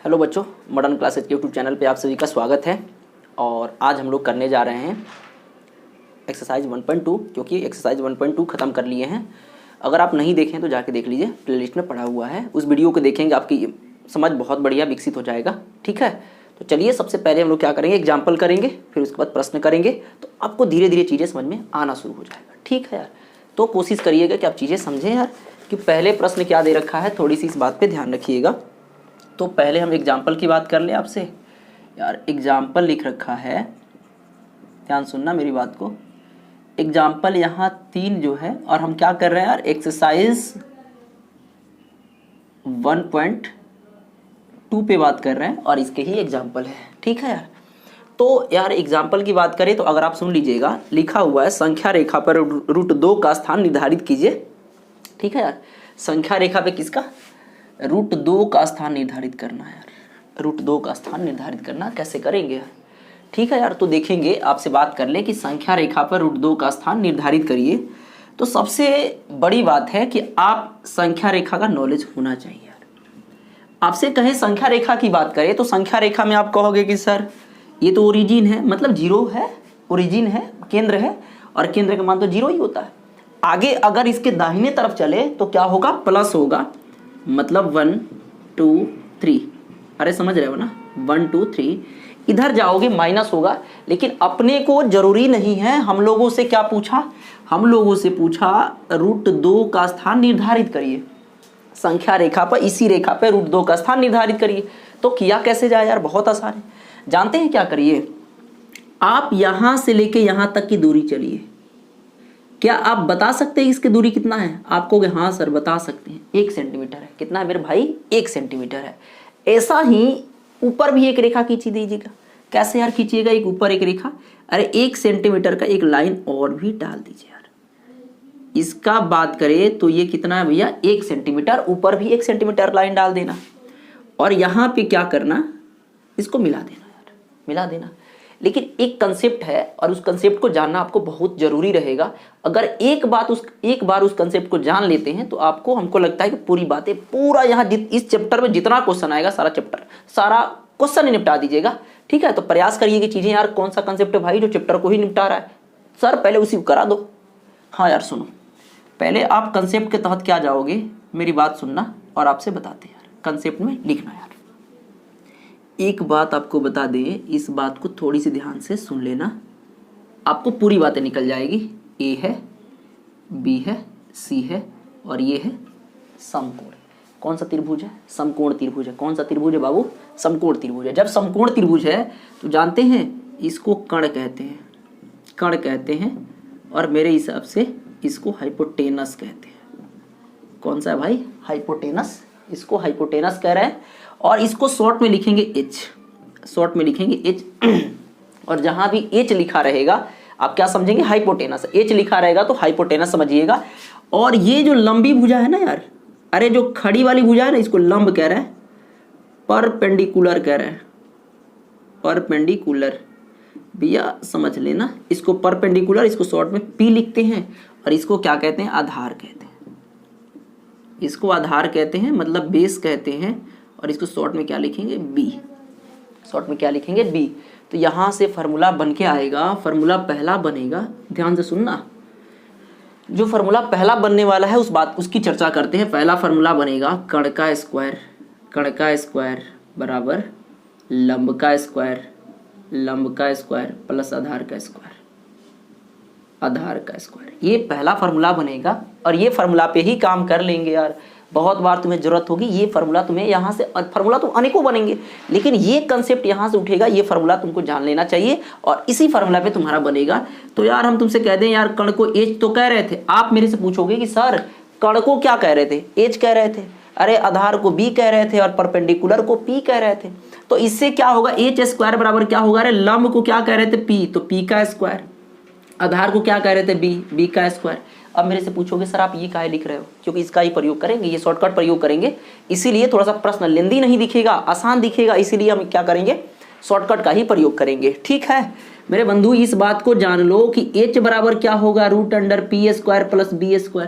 Hello बच्चों, modern classes के YouTube channel पे आप सभी का स्वागत है। और आज हम लोग करने जा रहे हैं एक्सरसाइज 1.2, क्योंकि एक्सरसाइज 1.2 ख़त्म कर लिए हैं। अगर आप नहीं देखें तो जाके देख लीजिए, प्लेलिस्ट में पड़ा हुआ है। उस वीडियो को देखेंगे, आपकी समझ बहुत बढ़िया विकसित हो जाएगा। ठीक है, तो चलिए सबसे पहले हम लोग क्या करेंगे, एग्जाम्पल करेंगे, फिर उसके बाद प्रश्न करेंगे, तो आपको धीरे धीरे चीज़ें समझ में आना शुरू हो जाएगा। ठीक है यार, तो कोशिश करिएगा कि आप चीज़ें समझें यार, कि पहले प्रश्न क्या दे रखा है, थोड़ी सी इस बात पर ध्यान रखिएगा। तो पहले हम एग्जाम्पल की बात कर लें आपसे। यार एग्जाम्पल लिख रखा है, ध्यान सुनना मेरी बात को। एग्जाम्पल यहाँ 3 जो है, और हम क्या कर रहे हैं यार, एक्सरसाइज 1.2 पे बात कर रहे हैं, और इसके ही एग्जाम्पल है। ठीक है यार, तो यार एग्जाम्पल की बात करें तो अगर आप सुन लीजिएगा, लिखा हुआ है संख्या रेखा पर √2 का स्थान निर्धारित कीजिए। ठीक है यार, संख्या रेखा पे किसका, √2 का स्थान निर्धारित करना है यार। √2 का स्थान निर्धारित करना कैसे करेंगे यार। ठीक है यार, तो देखेंगे, आपसे बात कर ले कि संख्या रेखा पर √2 का स्थान निर्धारित करिए। तो सबसे बड़ी बात है कि आप संख्या रेखा का नॉलेज होना चाहिए यार। आपसे कहें संख्या रेखा की बात करें तो संख्या रेखा में आप कहोगे कि सर ये तो ओरिजिन है, मतलब 0 है, ओरिजिन है, केंद्र है, और केंद्र का मान तो 0 ही होता है। आगे अगर इसके दाहिने तरफ चले तो क्या होगा, प्लस होगा, मतलब 1 2 3। अरे समझ रहे हो ना, 1 2 3। इधर जाओगे माइनस होगा, लेकिन अपने को जरूरी नहीं है। हम लोगों से क्या पूछा, हम लोगों से पूछा √2 का स्थान निर्धारित करिए संख्या रेखा पर, इसी रेखा पर √2 का स्थान निर्धारित करिए। तो किया कैसे जाए यार, बहुत आसान है। जानते हैं क्या करिए, आप यहां से लेके यहां तक की दूरी चलिए। क्या आप बता सकते हैं इसकी दूरी कितना है? आप कहोगे हाँ सर बता सकते हैं, 1 सेंटीमीटर है। कितना है मेरे भाई, 1 सेंटीमीटर है। ऐसा ही ऊपर भी एक रेखा खींची दीजिएगा। कैसे यार खींचिएगा, एक ऊपर एक रेखा, अरे 1 सेंटीमीटर का एक लाइन और भी डाल दीजिए यार। इसका बात करें तो ये कितना है भैया, 1 सेंटीमीटर, ऊपर भी 1 सेंटीमीटर लाइन डाल देना, और यहाँ पे क्या करना, इसको मिला देना यार, मिला देना। लेकिन एक कंसेप्ट है, और उस कंसेप्ट को जानना आपको बहुत जरूरी रहेगा। अगर एक बार उस कंसेप्ट को जान लेते हैं तो आपको, हमको लगता है कि पूरी बातें, पूरा यहाँ इस चैप्टर में जितना क्वेश्चन आएगा, सारा क्वेश्चन ही निपटा दीजिएगा। ठीक है, तो प्रयास करिए कि चीजें यार, कौन सा कंसेप्ट है भाई जो चैप्टर को ही निपटा रहा है, सर पहले उसी को करा दो। हाँ यार सुनो, पहले आप कंसेप्ट के तहत क्या जाओगे, मेरी बात सुनना और आपसे बताते हैं यार, कंसेप्ट में लिखना यार। एक बात आपको बता दें, इस बात को थोड़ी सी ध्यान से सुन लेना, आपको पूरी बातें निकल जाएगी। ए है, बी है, सी है, और ये है समकोण। कौन सा त्रिभुज है, समकोण त्रिभुज है। कौन सा त्रिभुज है बाबू, समकोण त्रिभुज है। जब समकोण त्रिभुज है तो जानते हैं इसको कर्ण कहते हैं, कर्ण कहते हैं, और मेरे हिसाब से इसको हाइपोटेनस कहते हैं। कौन सा है भाई, हाइपोटेनस, इसको हाइपोटेनस कह रहे हैं। और इसको शॉर्ट में लिखेंगे H, शॉर्ट में लिखेंगे H। और जहां भी H लिखा रहेगा आप क्या समझेंगे, हाइपोटेनस। H लिखा रहेगा तो हाइपोटेनस समझिएगा। और ये जो लंबी भुजा है ना यार, अरे जो खड़ी वाली भुजा है ना, इसको लंब कह रहा है, परपेंडिकुलर कह रहा है, परपेंडिकुलर भैया समझ लेना। इसको परपेंडिकुलर, इसको शॉर्ट में P लिखते हैं, और इसको क्या कहते हैं, आधार कहते हैं। इसको आधार कहते हैं, मतलब बेस कहते हैं, और इसको शॉर्ट में क्या लिखेंगे, बी, शॉर्ट में क्या लिखेंगे, बी। तो यहां से फार्मूला बन के आएगा, फार्मूला पहला बनेगा, ध्यान से सुनना। जो फार्मूला पहला बनने वाला है उसकी चर्चा करते हैं। पहला फार्मूला बनेगा कर्ण का स्क्वायर, कर्ण का स्क्वायर बराबर लंब का स्क्वायर, लंब का स्क्वायर प्लस आधार का स्क्वायर, आधार का स्क्वायर। ये पहला फार्मूला बनेगा, और ये फार्मूला पे ही काम कर लेंगे यार। बहुत बार तुम्हें जरूरत होगी, ये फार्मूला तुम्हें यहाँ से, फार्मूला तो अनेकों बनेंगे, लेकिन ये कंसेप्ट यहाँ से उठेगा, ये फार्मूला तुमको जान लेना चाहिए, और इसी फार्मूला पे तुम्हारा बनेगा। तो यार हम तुमसे कह दें यार, कर्ण को H तो कह रहे थे, आप मेरे से पूछोगे कि सर कर्ण को क्या कह रहे थे, H कह रहे थे, अरे आधार को B कह रहे थे, और परपेंडिकुलर को P कह रहे थे। तो इससे क्या होगा, H स्क्वायर बराबर क्या होगा, अरे लंब को क्या कह रहे थे, P, तो P का स्क्वायर, आधार को क्या कह रहे थे, B का स्क्वायर। अब मेरे से पूछोगे सर आप ये काहे लिख रहे हो, क्योंकि इसका ही प्रयोग करेंगे, ये शॉर्टकट प्रयोग करेंगे, इसीलिए थोड़ा सा प्रश्न लेंदी नहीं दिखेगा, आसान दिखेगा, इसीलिए हम क्या करेंगे, शॉर्टकट का ही प्रयोग करेंगे। ठीक है मेरे बंधु, इस बात को जान लो कि H बराबर क्या होगा, √P² + B²।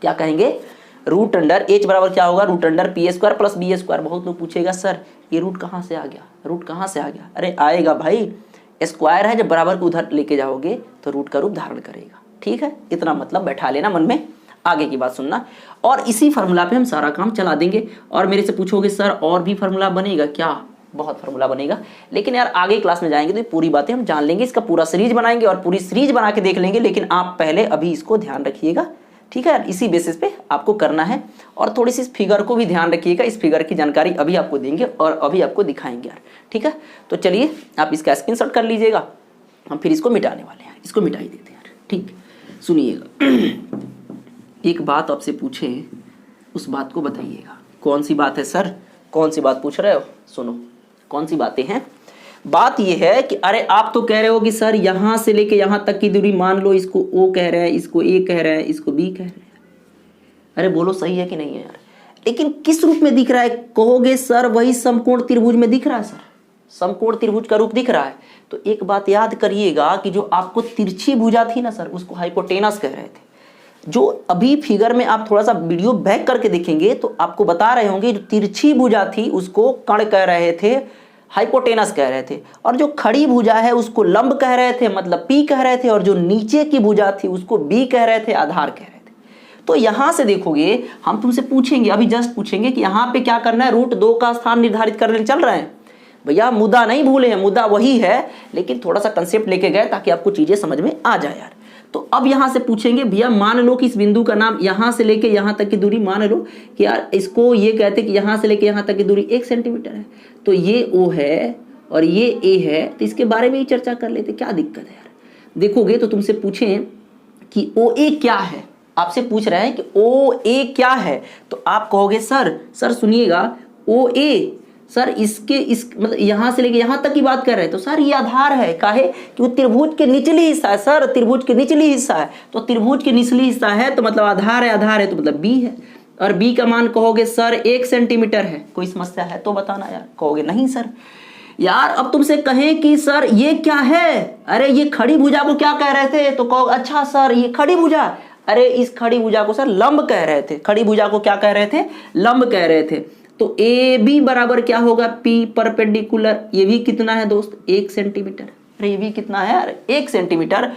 क्या कहेंगे, रूट अंडर एच बराबर क्या होगा, root under P square plus B square. बहुत लोग पूछेगा सर ये रूट कहाँ से आ गया, रूट कहाँ से आ गया। अरे आएगा भाई, स्क्वायर है, जब बराबर को उधर लेके जाओगे तो रूट का रूप धारण करेगा। ठीक है, इतना मतलब बैठा लेना मन में, आगे की बात सुनना। और इसी फार्मूला पे हम सारा काम चला देंगे। और मेरे से पूछोगे सर और भी फार्मूला बनेगा क्या, बहुत फार्मूला बनेगा, लेकिन यार आगे क्लास में जाएंगे तो ये पूरी बातें हम जान लेंगे, इसका पूरा सीरीज बनाएंगे और पूरी सीरीज बना के देख लेंगे। लेकिन आप पहले अभी इसको ध्यान रखिएगा, ठीक है यार, इसी बेसिस पे आपको करना है। और थोड़ी सी इस फिगर को भी ध्यान रखिएगा, इस फिगर की जानकारी अभी आपको देंगे और अभी आपको दिखाएंगे यार। ठीक है, तो चलिए आप इसका स्क्रीनशॉट कर लीजिएगा, हम फिर इसको मिटाने वाले हैं, इसको मिटा ही देते हैं यार। ठीक, सुनिएगा, एक बात आपसे पूछे उस बात को बताइएगा। कौन सी बात है सर, कौन सी बात पूछ रहे हो, सुनो कौन सी बातें हैं। बात यह है कि अरे आप तो कह रहे हो कि सर यहां से लेके यहां तक की दूरी मान लो, इसको ओ कह रहे हैं, इसको ए कह रहे हैं, इसको बी कह रहे हैं। अरे बोलो सही है कि नहीं है यार, लेकिन किस रूप में दिख रहा है। कहोगे सर वही समकोण त्रिभुज में दिख रहा है, सर समकोण त्रिभुज का रूप दिख रहा है। तो एक बात याद करिएगा कि जो आपको तिरछी भुजा थी ना सर, उसको हाइपोटेनस कह रहे थे। जो अभी फिगर में आप थोड़ा सा वीडियो बैक करके देखेंगे तो आपको बता रहे होंगे, जो तिरछी भुजा थी उसको कण कह रहे थे, हाइपोटेनस कह रहे थे। और जो खड़ी भुजा है उसको लंब कह रहे थे, मतलब पी कह रहे थे। और जो नीचे की भुजा थी उसको बी कह रहे थे, आधार कह रहे थे। तो यहां से देखोगे, हम तुमसे पूछेंगे, अभी जस्ट पूछेंगे कि यहाँ पे क्या करना है, रूट 2 का स्थान निर्धारित करने चल रहे हैं। भैया मुद्दा नहीं भूले हैं, मुद्दा वही है, लेकिन थोड़ा सा कंसेप्ट लेके गए ताकि आपको चीजें समझ में आ जाए यार। तो अब यहां से पूछेंगे, भैया मान लो कि इस बिंदु का नाम, यहां से लेके यहां तक की दूरी मान लो कि यार इसको ये कहते कि यहां से लेके यहां तक की दूरी 1 सेंटीमीटर है। तो ये ओ है और ये ए है, तो इसके बारे में ही चर्चा कर लेते, क्या दिक्कत है यार। देखोगे तो तुमसे पूछें कि ओ ए क्या है, आपसे पूछ रहे हैं कि ओ ए क्या है, तो आप कहोगे सर सुनिएगा, ओ ए सर इसके इस मतलब यहां से लेके यहां तक की बात कर रहे हैं। तो सर ये आधार है, काहे कि वो त्रिभुज के निचली हिस्सा है सर, त्रिभुज के निचली हिस्सा है। तो त्रिभुज के निचली हिस्सा है तो मतलब आधार है, आधार है तो मतलब बी है। और बी का मान कहोगे सर 1 सेंटीमीटर है। कोई समस्या है तो बताना यार, कहोगे नहीं सर। यार अब तुमसे कहें कि सर ये क्या है, अरे ये खड़ी भुजा को क्या कह रहे थे, तो कहोगे अच्छा सर ये खड़ी भुजा, अरे इस खड़ी भुजा को सर लंब कह रहे थे। खड़ी भुजा को क्या कह रहे थे, लंब कह रहे थे। तो ए बी बराबर क्या होगा, पी परपेंडिकुलर। ये भी कितना है दोस्त, 1 सेंटीमीटर। अरे ये भी कितना है यार, 1 सेंटीमीटर।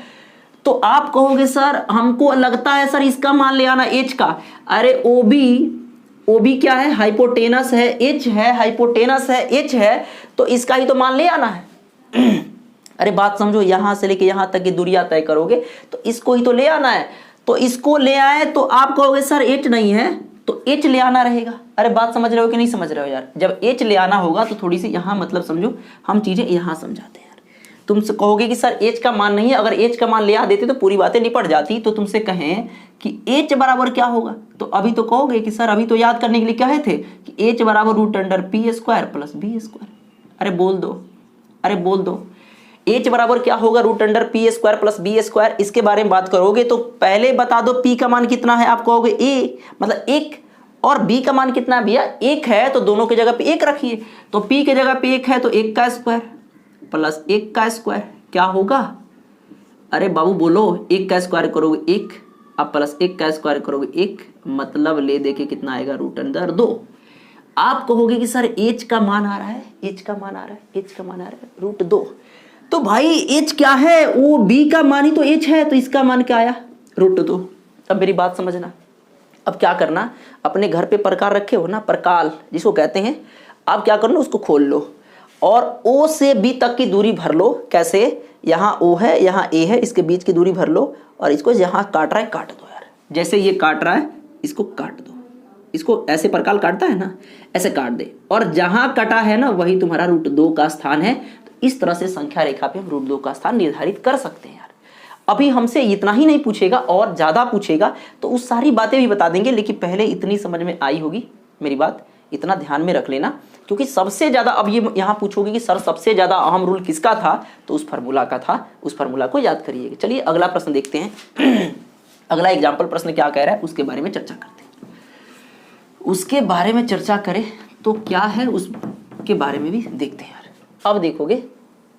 तो आप कहोगे सर हमको लगता है सर इसका मान ले आना एच का। अरे ओबी क्या है, हाइपोटेनस है, एच है, हाइपोटेनस है, एच है, तो इसका ही तो मान ले आना है। अरे बात समझो, यहां से लेके यहां तक की दूरियां तय करोगे तो इसको ही तो ले आना है। तो इसको ले आए तो आप कहोगे सर एच नहीं है, तो एच ले आना रहेगा। अरे बात समझ रहे हो कि नहीं समझ रहे हो यार। जब एच ले आना होगा तो थोड़ी सी यहाँ मतलब समझो, हम चीजें यहाँ समझाते हैं यार। तुमसे कहोगे कि सर एच का मान नहीं है, अगर एच का मान ले आ देते तो पूरी बातें निपट जाती। तो तुमसे कहें कि एच बराबर क्या होगा, तो अभी तो कहोगे कि सर अभी तो याद करने के लिए कहे थे कि एच बराबर root under P square plus B square. अरे बोल दो, अरे बोल दो, एच बराबर क्या होगा, root under P square plus B square. इसके बारे में बात करोगे तो पहले बता दो पी का मान कितना है, आप कहोगे ए मतलब 1, और बी का मान कितना है भैया 1 है, तो दोनों की जगह पे 1 रखिए। तो पी की जगह पे 1 है तो 1 का स्क्वायर प्लस 1 का स्क्वायर क्या होगा। अरे बाबू बोलो, 1 का स्क्वायर करोगे 1, अब प्लस 1 का स्क्वायर करोगे 1, मतलब ले दे के कितना आएगा, रूट अंडर 2। आप कहोगे कि सर एच का मान आ रहा है, एच का मान आ रहा है, एच का मान आ रहा है रूट 2। तो भाई एच क्या है, वो बी का मान ही तो एच है, तो इसका मान क्या आया, रूट 2। अब मेरी बात समझना, अब क्या करना, अपने घर पे प्रकार रखे हो ना, प्रकाल जिसको कहते हैं, आप क्या करना उसको खोल लो और ओ से बी तक की दूरी भर लो। कैसे, यहाँ ओ है यहाँ ए है, इसके बीच की दूरी भर लो और इसको जहाँ काट रहा है काट दो यार। जैसे ये काट रहा है इसको काट दो, इसको ऐसे प्रकाल काटता है ना, ऐसे काट दे, और जहाँ कटा है ना वही तुम्हारा रूट 2 का स्थान है। तो इस तरह से संख्या रेखा पे हम रूट 2 का स्थान निर्धारित कर सकते हैं यार। अभी हमसे इतना ही नहीं पूछेगा और ज्यादा पूछेगा तो उस सारी बातें भी बता देंगे, लेकिन पहले इतनी समझ में आई होगी मेरी बात, इतना ध्यान में रख लेना। क्योंकि सबसे ज्यादा, अब ये यहाँ पूछोगे कि सर सबसे ज्यादा अहम रूल किसका था, तो उस फार्मूला का था, उस फार्मूला को याद करिएगा। चलिए अगला प्रश्न देखते हैं। अगला एग्जाम्पल प्रश्न क्या कह रहा है उसके बारे में चर्चा करते हैं। उसके बारे में चर्चा करें तो क्या है उसके बारे में भी देखते हैं यार। अब देखोगे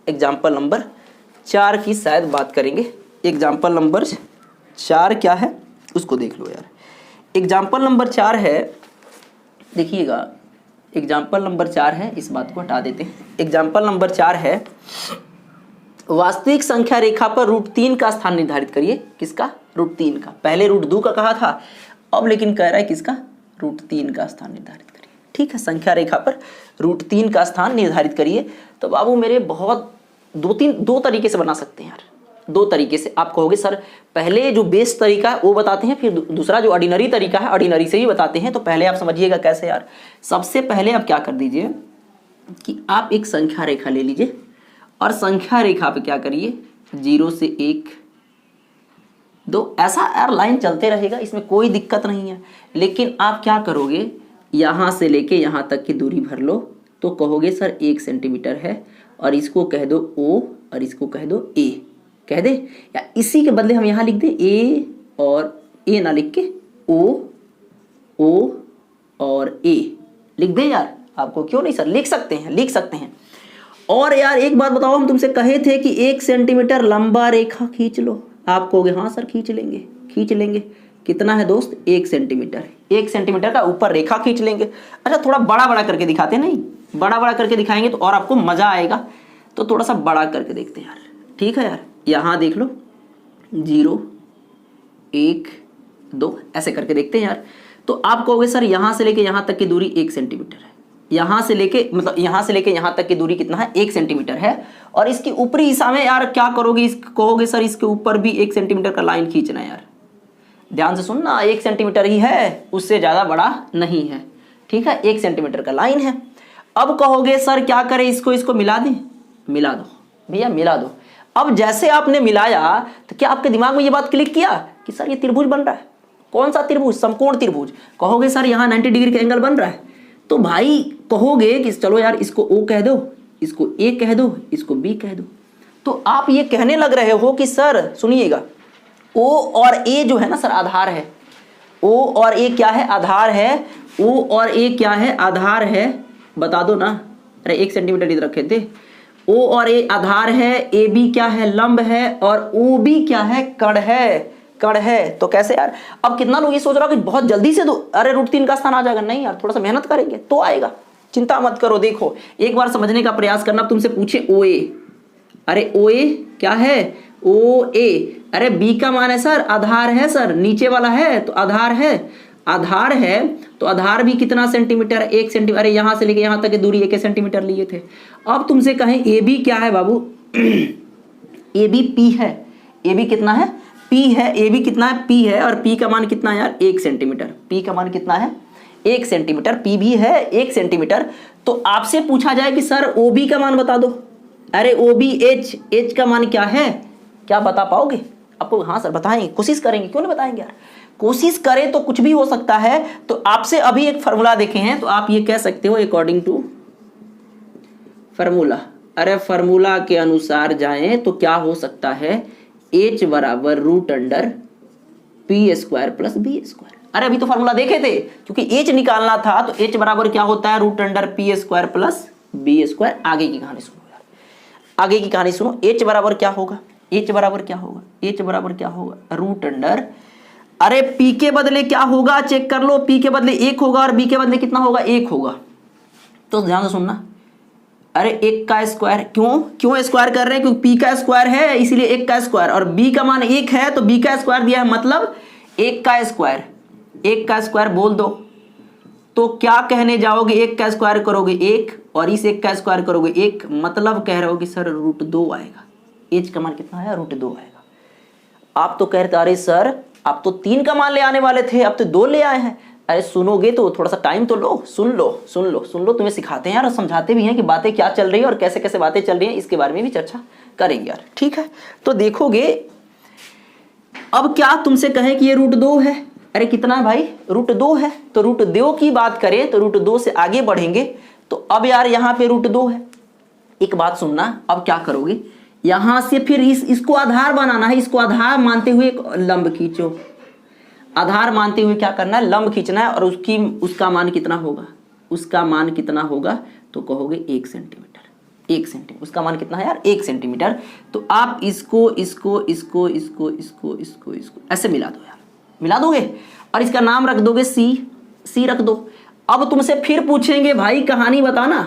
एग्जाम्पल नंबर 4 की शायद बात करेंगे। एग्जाम्पल नंबर 4 क्या है उसको देख लो यार। एग्जाम्पल नंबर 4 है, देखिएगा एग्जाम्पल नंबर 4 है, इस बात को हटा देते हैं। एग्जाम्पल नंबर 4 है, वास्तविक संख्या रेखा पर √3 का स्थान निर्धारित करिए। किसका? √3 का। पहले √2 का कहा था, अब लेकिन कह रहा है किसका? √3 का स्थान निर्धारित करिए। ठीक है, संख्या रेखा पर √3 का स्थान निर्धारित करिए। तो बाबू मेरे बहुत दो तरीके से बना सकते हैं यार, 2 तरीके से। आप कहोगे सर पहले जो बेस तरीका है वो बताते हैं, फिर दूसरा जो ऑर्डिनरी तरीका है ऑर्डिनरी से ही बताते हैं। तो पहले आप समझिएगा कैसे यार। सबसे पहले आप क्या कर दीजिए कि आप एक संख्या रेखा ले लीजिए और संख्या रेखा पे क्या करिए, 0 से 1 2 ऐसा यार लाइन चलते रहेगा, इसमें कोई दिक्कत नहीं है। लेकिन आप क्या करोगे, यहाँ से लेके यहाँ तक की दूरी भर लो। तो कहोगे सर 1 सेंटीमीटर है, और इसको कह दो O और इसको कह दो A, कह दे, या इसी के बदले हम यहाँ लिख दे A और A ना लिख के O और A लिख दे यार। आपको क्यों नहीं सर, लिख सकते हैं, लिख सकते हैं। और यार एक बात बताओ, हम तुमसे कहे थे कि 1 सेंटीमीटर लंबा रेखा खींच लो। आप कहोगे हाँ सर खींच लेंगे, खींच लेंगे। कितना है दोस्त? 1 सेंटीमीटर। 1 सेंटीमीटर का ऊपर रेखा खींच लेंगे। अच्छा थोड़ा बड़ा बड़ा करके दिखाते हैं, नहीं बड़ा बड़ा करके दिखाएंगे तो और आपको मजा आएगा। तो थोड़ा सा बड़ा करके देखते हैं यार। ठीक है यार, यहाँ देख लो 0 1 2 ऐसे करके देखते हैं यार। तो आप कहोगे सर यहाँ से लेके यहाँ तक की दूरी 1 सेंटीमीटर है, यहाँ से लेके मतलब यहाँ से लेके यहाँ तक की दूरी कितना है? 1 सेंटीमीटर है। और इसकी ऊपरी हिस्सा में यार क्या करोगे, कहोगे सर इसके ऊपर भी 1 सेंटीमीटर का लाइन खींचना है यार। ध्यान से सुनना, 1 सेंटीमीटर ही है, उससे ज़्यादा बड़ा नहीं है। ठीक है, 1 सेंटीमीटर का लाइन है। अब कहोगे सर क्या करें, इसको मिला दें? मिला दो भैया, मिला दो। अब जैसे आपने मिलाया तो क्या आपके दिमाग में ये बात क्लिक किया कि सर ये त्रिभुज बन रहा है? कौन सा त्रिभुज? समकोण त्रिभुज। कहोगे सर यहाँ 90 डिग्री का एंगल बन रहा है। तो भाई कहोगे कि चलो यार इसको O कह दो, इसको A कह दो, इसको B कह दो। तो आप ये कहने लग रहे हो कि सर सुनिएगा, O और A जो है ना सर आधार है। O और A क्या है? आधार है। O और A क्या है? आधार है। बता दो ना। अरे 1 सेंटीमीटर इधर रखे थे। O और A आधार है, AB क्या है? लंब है, और OB क्या है? कण है, कण है। तो कैसे यार? अब कितना लोग ये सोच रहा हो कि बहुत जल्दी से दो, अरे √3 का स्थान आ जाएगा। नहीं यार, थोड़ा सा मेहनत करेंगे तो आएगा, चिंता मत करो। देखो एक बार समझने का प्रयास करना। तुमसे पूछे OA, अरे OA क्या है? OA, अरे B का मान है सर आधार है सर, नीचे वाला है तो आधार है, आधार है तो आधार भी कितना सेंटीमीटर? 1 सेंटीमीटर। अरे यहाँ से लेके यहाँ तक की दूरी 1 सेंटीमीटर लिए थे। अब तुमसे कहें AB क्या है बाबू? AB P है। AB कितना है? P है। AB कितना है? P है। और P का मान कितना है यार? 1 सेंटीमीटर। P का मान कितना है? 1 सेंटीमीटर। P भी है 1 सेंटीमीटर। तो आपसे पूछा जाए कि सर OB का मान बता दो। अरे OBH, H का मान क्या है? क्या बता पाओगे? आपको हाँ सर बताएंगे, कोशिश करेंगे, क्यों नहीं बताएंगे यार। कोशिश करें तो कुछ भी हो सकता है। तो आपसे अभी एक फार्मूला देखे हैं, तो आप ये कह सकते हो अकॉर्डिंग टू फार्मूला। अरे फार्मूला के अनुसार जाएं तो क्या हो सकता है? H बराबर √P² + B²। अरे अभी तो फार्मूला देखे थे, क्योंकि H निकालना था तो H बराबर क्या होता है? √P² + B²। आगे की कहानी सुनो यार, आगे की कहानी सुनो। H बराबर क्या होगा? H बराबर क्या होगा? H बराबर क्या होगा? √, अरे P के बदले क्या होगा? चेक कर लो। P के बदले 1 होगा और B के बदले कितना होगा? 1 होगा। तो ध्यान से सुनना। अरे 1 का स्क्वायर, क्यों स्क्वायर कर रहे हैं? क्योंकि P का स्क्वायर है इसीलिए 1 का स्क्वायर, और B का मान 1 है तो B का स्क्वायर दिया है, मतलब 1 का स्क्वायर। 1 का स्क्वायर बोल दो तो क्या कहने जाओगे? 1 का स्क्वायर करोगे 1 और इस 1 का स्क्वायर करोगे 1, मतलब कह रहे हो कि सर √2 आएगा। H का मान कितना है? √2 आएगा। आप तो कह रहे थे अरे सर आप तो 3 का मान ले आने वाले थे, अब तो 2 ले आए हैं। अरे सुनोगे तो थोड़ा सा टाइम तो लो, सुन लो। तुम्हें सिखाते हैं यार और समझाते भी हैं कि बातें क्या चल रही है और कैसे कैसे बातें चल रही हैं, इसके बारे में भी चर्चा करेंगे यार। ठीक है, तो देखोगे अब क्या तुमसे कहें कि ये √2 है। अरे कितना है भाई? √2 है। तो √2 की बात करें तो √2 से आगे बढ़ेंगे तो अब यार यहाँ पे √2 है। एक बात सुनना, अब क्या करोगे? यहां से फिर इसको आधार बनाना है। इसको आधार मानते हुए एक लंब खींचो। आधार मानते हुए क्या करना है? लंब खींचना है। और उसका मान कितना होगा? उसका मान कितना होगा? तो कहोगे 1 सेंटीमीटर। 1 सेंटीमीटर उसका मान कितना है यार? 1 सेंटीमीटर। तो आप इसको ऐसे मिला दो यार, मिला दोगे। और इसका नाम रख दोगे सी रख दो। अब तुमसे फिर पूछेंगे भाई कहानी बताना।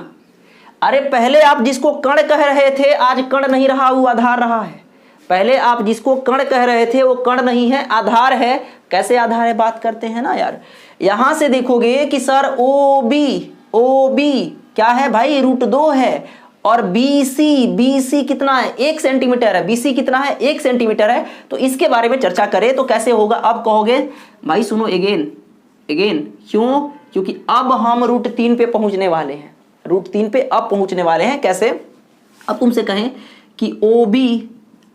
अरे पहले आप जिसको कण कह रहे थे आज कण नहीं रहा, वो आधार रहा है। पहले आप जिसको कण कह रहे थे वो कण नहीं है, आधार है। कैसे आधार है बात करते हैं ना यार। यहां से देखोगे कि सर ओ बी क्या है भाई, √2 है। और BC कितना है, 1 सेंटीमीटर है। BC कितना है, 1 सेंटीमीटर है। तो इसके बारे में चर्चा करें तो कैसे होगा। अब कहोगे भाई सुनो अगेन क्यों, क्योंकि अब हम √3 पे पहुंचने वाले हैं। √3 पे अब पहुंचने वाले हैं। कैसे, अब तुमसे कहें कि OB,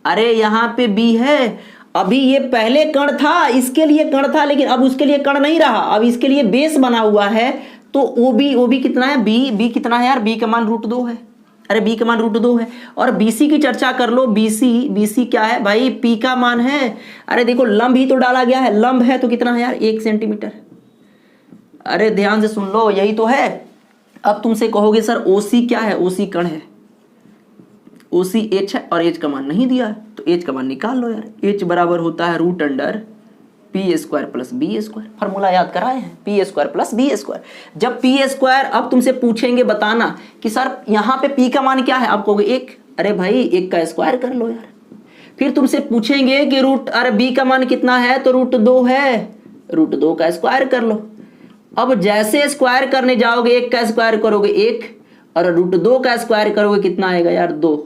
अरे यहां पे B है, अभी ये पहले कण था, इसके लिए कण था, लेकिन अब उसके लिए कण नहीं रहा, अब इसके लिए बेस बना हुआ है। तो OB कितना है, B कितना है यार, B का मान √2 है। अरे B का मान √2 है। और BC की चर्चा कर लो, BC क्या है भाई, P का मान है। अरे देखो लंब ही तो डाला गया है, लंब है तो कितना है यार, 1 सेंटीमीटर। अरे ध्यान से सुन लो, यही तो है। अब तुमसे कहोगे सर OC क्या है, OC कण है, OC H है और H का मान नहीं दिया है, तो H का मान निकाल लो यार। H बराबर होता है √P² + B²। फॉर्मूला याद कराए हैं, P² + B²। जब P², अब तुमसे पूछेंगे बताना कि सर यहाँ पे P का मान क्या है, आप कहोगे 1। अरे भाई 1 का स्क्वायर कर लो यार। फिर तुमसे पूछेंगे कि अरे B का मान कितना है, तो √2 है, √2 का स्क्वायर कर लो। अब जैसे स्क्वायर करने जाओगे 1 का स्क्वायर करोगे 1 और √2 का स्क्वायर करोगे कितना आएगा यार, 2।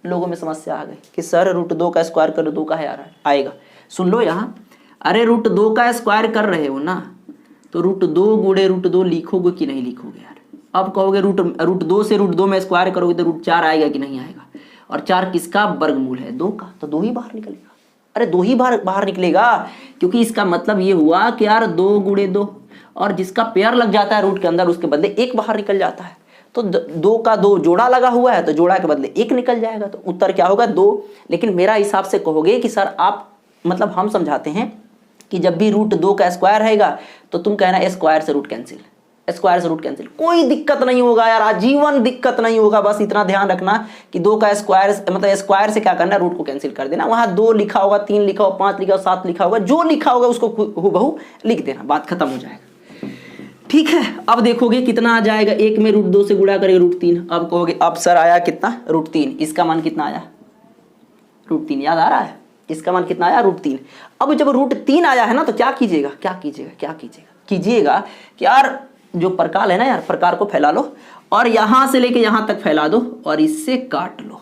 लोगों में समस्या आ गई कि सर √2 का स्क्वायर करो 2 का है आएगा। सुन लो यहाँ, अरे √2 का स्क्वायर कर रहे हो ना, तो √2 गुणे √2 लिखोगे कि नहीं लिखोगे यार। अब कहोगे √2 से √2 में स्क्वायर करोगे तो √4 आएगा कि नहीं आएगा। और 4 किसका वर्गमूल है, 2 का, तो 2 ही बाहर निकलेगा। अरे 2 ही बाहर निकलेगा, क्योंकि इसका मतलब ये हुआ कि यार 2 गुणे 2, और जिसका पेयर लग जाता है रूट के अंदर उसके बदले 1 बाहर निकल जाता है। तो 2 का 2 जोड़ा लगा हुआ है, तो जोड़ा के बदले 1 निकल जाएगा, तो उत्तर क्या होगा 2। लेकिन मेरा हिसाब से कहोगे कि सर आप, मतलब हम समझाते हैं कि जब भी √2 का स्क्वायर रहेगा तो तुम कहना स्क्वायर से रूट कैंसिल, स्क्वायर से रूट कैंसिल। कोई दिक्कत नहीं होगा यार, आजीवन दिक्कत नहीं होगा। बस इतना ध्यान रखना कि 2 का स्क्वायर, मतलब स्क्वायर से क्या करना, रूट को कैंसिल कर देना। वहां 2 लिखा होगा, 3 लिखा होगा, 5 लिखा होगा, 7 लिखा होगा, जो लिखा होगा उसको हूबहू लिख देना, बात खत्म हो जाएगा। ठीक है, अब देखोगे कितना आ जाएगा, 1 में √2 से गुणा करेगा √3। अब कहोगे अब सर आया कितना, √3। इसका मान कितना आया, √3, याद आ रहा है, इसका मान कितना आया, √3। अब जब √3 आया है ना, तो क्या कीजिएगा कीजिएगा कि यार जो प्रकार है ना यार, प्रकार को फैला लो और यहां से लेके यहां तक फैला दो और इससे काट लो,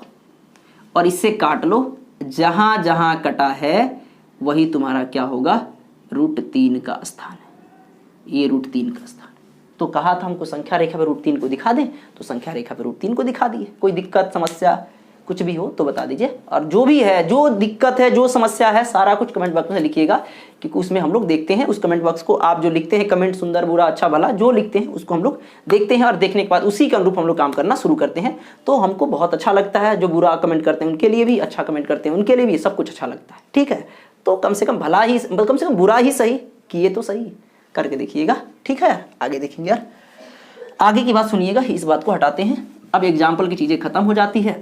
और इससे काट लो। जहां जहां कटा है वही तुम्हारा क्या होगा, √3 का स्थान है। ये √3 का स्थान। तो कहा था हमको संख्या रेखा पे √3 को दिखा दें, तो संख्या रेखा पे √3 को दिखा दिए। कोई दिक्कत समस्या कुछ भी हो तो बता दीजिए, और जो भी है, जो दिक्कत है, जो समस्या है, सारा कुछ कमेंट बॉक्स में लिखिएगा, क्योंकि उसमें हम लोग देखते हैं। उस कमेंट बॉक्स को आप जो लिखते हैं कमेंट, सुंदर बुरा अच्छा भला जो लिखते हैं उसको हम लोग देखते हैं, और देखने के बाद उसी के अनुरूप हम लोग काम करना शुरू करते हैं। तो हमको बहुत अच्छा लगता है, जो बुरा कमेंट करते हैं उनके लिए भी, अच्छा कमेंट करते हैं उनके लिए भी, सब कुछ अच्छा लगता है। ठीक है, तो कम से कम भला ही, कम से कम बुरा ही सही, किए तो सही करके देखिएगा। ठीक है यार, आगे देखेंगे यार, आगे की बात सुनिएगा, इस बात को हटाते हैं। अब एग्जाम्पल की चीज़ें खत्म हो जाती है।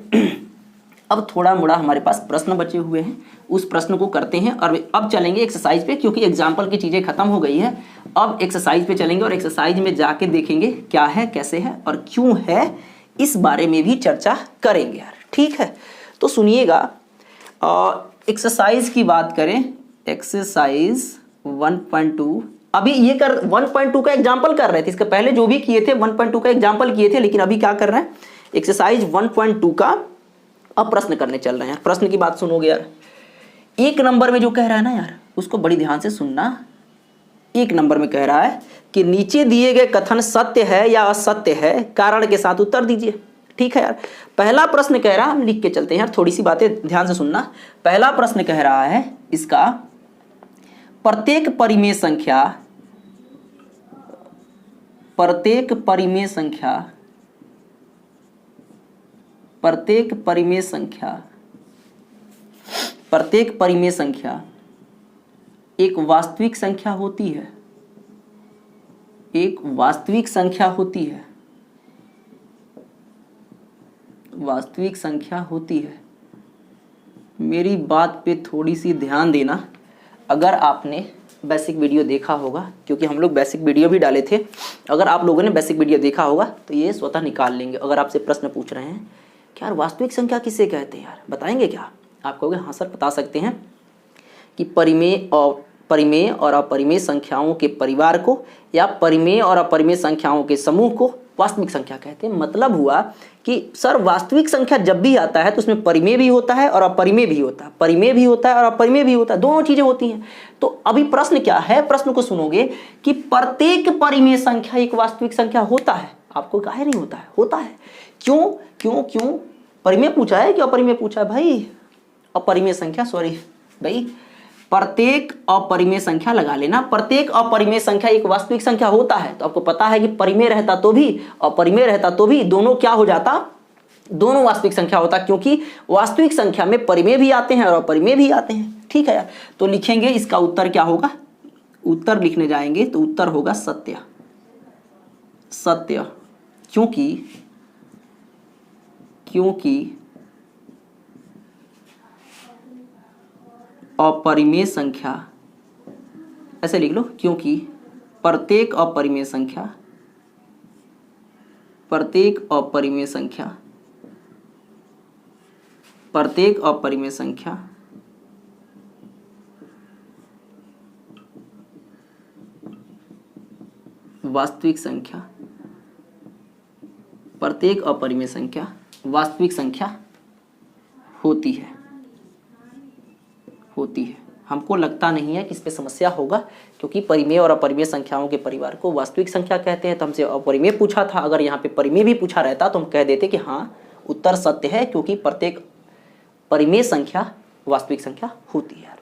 अब थोड़ा मोड़ा हमारे पास प्रश्न बचे हुए हैं, उस प्रश्न को करते हैं। और अब चलेंगे एक्सरसाइज पे, क्योंकि एग्जाम्पल की चीज़ें खत्म हो गई है। अब एक्सरसाइज पे चलेंगे और एक्सरसाइज में जाके देखेंगे क्या है, कैसे है और क्यों है, इस बारे में भी चर्चा करेंगे यार। ठीक है, तो सुनिएगा। एक्सरसाइज की बात करें, एक्सरसाइज 1.2, अभी ये कर 1.2 का एग्जाम्पल कर रहे थे। इसके पहले जो भी किए थे 1.2 का एग्जाम्पल किए थे, लेकिन अभी क्या कर रहे हैं, एक्सरसाइज 1.2 का अब प्रश्न करने चल रहे हैं। प्रश्न की बात सुनोगे यार, 1 नंबर में जो कह रहा है ना यार, उसको बड़ी ध्यान से सुनना। 1 नंबर में कह रहा है कि नीचे दिए गए कथन सत्य है या असत्य है, कारण के साथ उत्तर दीजिए। ठीक है यार, पहला प्रश्न कह रहा है, हम लिख के चलते हैं यार, थोड़ी सी बातें ध्यान से सुनना। पहला प्रश्न कह रहा है इसका, प्रत्येक परिमेय संख्या एक वास्तविक संख्या होती है, एक वास्तविक संख्या होती है। मेरी बात पे थोड़ी सी ध्यान देना। अगर आपने बेसिक वीडियो देखा होगा, क्योंकि हम लोग बेसिक वीडियो भी डाले थे। अगर आप लोगों ने बेसिक वीडियो देखा होगा तो ये स्वतः निकाल लेंगे। अगर आपसे प्रश्न पूछ रहे हैं कि यार वास्तविक संख्या किसे कहते हैं यार, बताएंगे क्या, आप कहोगे हाँ सर बता सकते हैं कि परिमेय और अपरिमेय संख्याओं के परिवार को या परिमेय और अपरिमेय संख्याओं के समूह को वास्तविक संख्या कहते हैं। मतलब हुआ कि सर वास्तविक संख्या जब भी आता है तो उसमें परिमेय भी होता है और अपरिमेय भी होता है, परिमेय भी होता है और अपरिमेय भी होता है, दोनों चीजें होती हैं। तो अभी प्रश्न क्या है, प्रश्न को सुनोगे कि प्रत्येक परिमेय संख्या एक वास्तविक संख्या होता है। आपको काहे नहीं होता है, होता है। क्यों क्यों क्यों? परिमेय पूछा है कि अपरिमेय पूछा है भाई? अपरिमेय संख्या, सॉरी भाई, प्रत्येक अपरिमेय संख्या लगा लेना। प्रत्येक अपरिमेय संख्या एक वास्तविक संख्या होता है। तो आपको पता है कि परिमेय रहता तो भी अपरिमेय रहता तो भी दोनों क्या हो जाता, दोनों वास्तविक संख्या होता, क्योंकि वास्तविक संख्या में परिमेय भी आते हैं और अपरिमेय भी आते हैं। ठीक है यार, तो लिखेंगे इसका उत्तर क्या होगा, उत्तर लिखने जाएंगे तो उत्तर होगा सत्य। सत्य क्योंकि अपरिमेय संख्या, ऐसे लिख लो, क्योंकि प्रत्येक अपरिमेय संख्या वास्तविक संख्या, प्रत्येक अपरिमेय संख्या वास्तविक संख्या होती है। हमको लगता नहीं है कि इस पे समस्या होगा, क्योंकि परिमेय और अपरिमेय संख्याओं के परिवार को वास्तविक संख्या कहते हैं। तो हमसे अपरिमेय पूछा था, अगर यहाँ पे परिमेय भी पूछा रहता तो हम कह देते कि हाँ उत्तर सत्य है, क्योंकि प्रत्येक परिमेय संख्या वास्तविक संख्या होती है।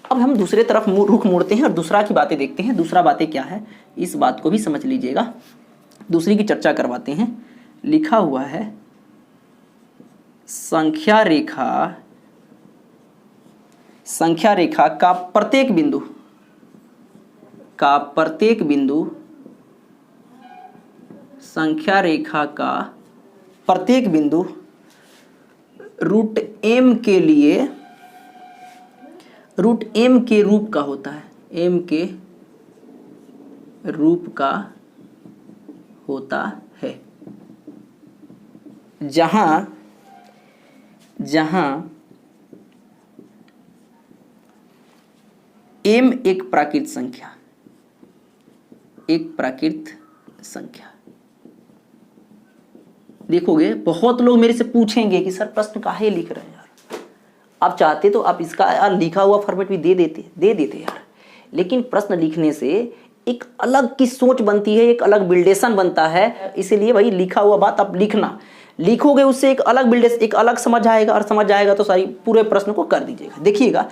अब हम दूसरे तरफ रुख मोड़ते हैं और दूसरा की बातें देखते हैं। दूसरा बातें क्या है, इस बात को भी समझ लीजिएगा, दूसरी की चर्चा करवाते हैं। लिखा हुआ है संख्या रेखा का प्रत्येक बिंदु संख्या रेखा का प्रत्येक बिंदु रूट एम के रूप का होता है। एम के रूप का होता है, जहां एम एक प्राकृत संख्या। देखोगे बहुत लोग मेरे से पूछेंगे कि सर प्रश्न काहे लिख रहे हैं यार, आप चाहते तो आप इसका यार लिखा हुआ फॉर्मेट भी दे देते यार, लेकिन प्रश्न लिखने से एक अलग की सोच बनती है, एक अलग बिल्डेशन बनता है। इसीलिए भाई लिखा हुआ बात आप लिखोगे, उससे एक अलग बिल्डेशन, एक अलग समझ आएगा, और समझ आएगा तो सारी पूरे प्रश्न को कर दीजिएगा। देखिएगा,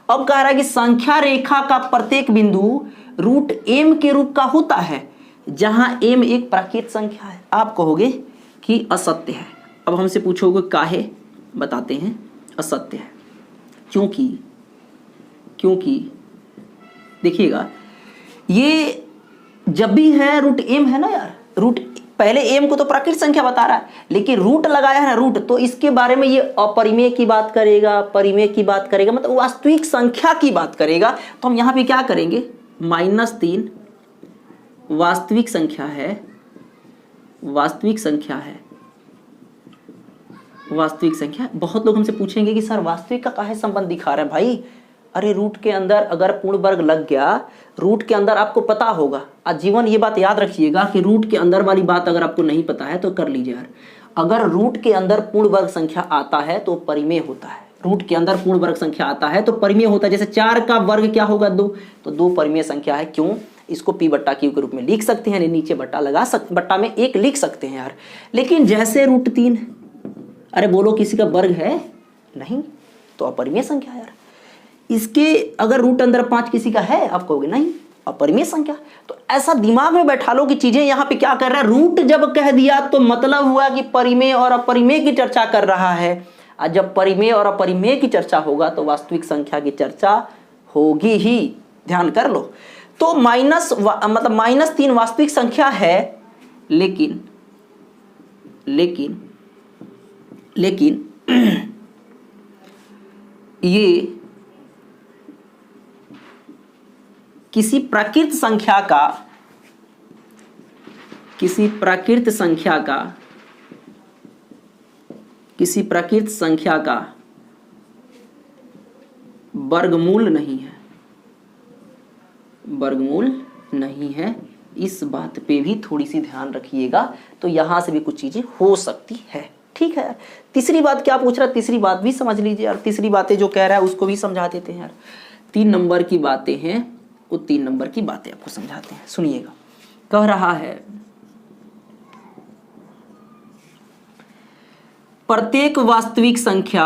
अब कह रहा है कि संख्या रेखा का प्रत्येक बिंदु रूट एम के रूप का होता है, जहां एम एक प्राकृत संख्या है। आप कहोगे कि असत्य है। अब हमसे पूछोगे काहे, बताते हैं असत्य है। क्योंकि देखिएगा, ये जब भी है रूट एम है ना यार, रूट पहले एम को तो प्राकृत संख्या बता रहा है, लेकिन रूट लगाया है ना रूट, तो इसके बारे में ये अपरिमेय की बात करेगा, परिमेय की बात करेगा, मतलब वास्तविक संख्या की बात करेगा। तो हम यहाँ पे क्या करेंगे, -3 वास्तविक संख्या है। बहुत लोग हमसे पूछेंगे कि सर वास्तविक का काहे संबंध दिखा रहे हैं भाई। अरे रूट के अंदर अगर पूर्ण वर्ग लग गया, रूट के अंदर आपको पता होगा, आजीवन ये बात याद रखिएगा कि रूट के अंदर वाली बात अगर आपको नहीं पता है तो कर लीजिए यार। अगर रूट के अंदर पूर्ण वर्ग संख्या आता है तो परिमेय होता है। रूट के अंदर पूर्ण वर्ग संख्या आता है तो परिमेय होता है। जैसे 4 का वर्ग क्या होगा 2, तो 2 परिमेय संख्या है। क्यों, इसको p/q के रूप में लिख सकते हैं, नीचे बट्टा लगा सकते, बट्टा में 1 लिख सकते हैं यार। लेकिन जैसे √3, अरे बोलो किसी का वर्ग है नहीं, तो अपरिमेय संख्या यार। इसके अगर रूट अंदर 5 किसी का है, आप कहोगे नहीं अपरिमेय संख्या। तो ऐसा दिमाग में बैठा लो कि चीजें यहाँ पे क्या कर रहा है, रूट जब कह दिया तो मतलब हुआ कि परिमेय और अपरिमेय की चर्चा कर रहा है, और जब परिमेय और अपरिमेय की चर्चा होगा तो वास्तविक संख्या की चर्चा होगी ही, ध्यान कर लो। तो -3 वास्तविक संख्या है, लेकिन किसी प्राकृत संख्या का वर्गमूल नहीं है, इस बात पे भी थोड़ी सी ध्यान रखिएगा। तो यहां से भी कुछ चीजें हो सकती है, ठीक है। तीसरी बात क्या पूछ रहा है, तीसरी बात भी समझ लीजिए यार। तीसरी बातें जो कह रहा है उसको भी समझा देते हैं यार। 3 नंबर की बातें हैं, वो 3 नंबर की बातें आपको समझाते हैं, सुनिएगा। कह रहा है प्रत्येक वास्तविक संख्या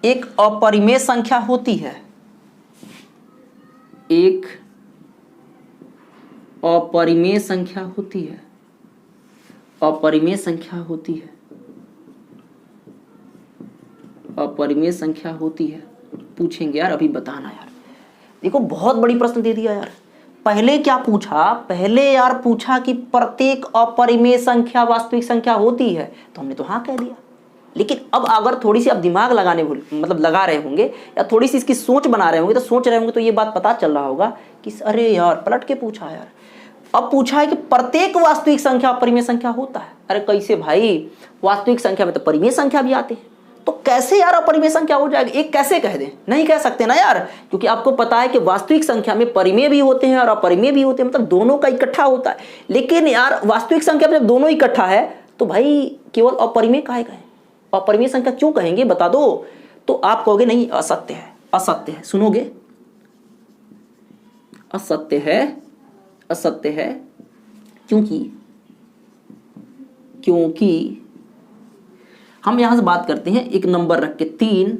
एक अपरिमेय संख्या होती है। एक अपरिमेय संख्या होती है। अपरिमेय संख्या होती है। पूछेंगे यार, अभी बताना यार। देखो बहुत बड़ी प्रश्न दे दिया यार। पहले क्या पूछा, पहले यार पूछा कि प्रत्येक अपरिमेय संख्या वास्तविक संख्या होती है, तो हमने तो हाँ कह दिया। लेकिन अब अगर थोड़ी सी आप दिमाग लगा रहे होंगे या थोड़ी सी इसकी सोच बना रहे होंगे, तो सोच रहे होंगे तो ये बात पता चल रहा होगा कि अरे यार पलट के पूछा यार। अब पूछा है कि प्रत्येक वास्तविक संख्या अपरिमेय संख्या होता है। अरे कैसे भाई, वास्तविक संख्या में तो परिमेय संख्या भी आती है, तो कैसे यार अपरिमेय संख्या हो जाएगी? एक कैसे कह दें? नहीं कह सकते ना यार, क्योंकि आपको पता है कि वास्तविक संख्या में परिमेय भी होते हैं और अपरिमेय भी होते हैं, मतलब दोनों का इकट्ठा होता है। लेकिन यार वास्तविक संख्या में जब दोनों इकट्ठा है तो भाई केवल अपरिमेय काहे कहें? अपरिमेय संख्या क्यों कहेंगे, बता दो। तो आप कहोगे नहीं असत्य है, असत्य है। सुनोगे, असत्य है क्योंकि हम यहां से बात करते हैं एक नंबर रख के। 3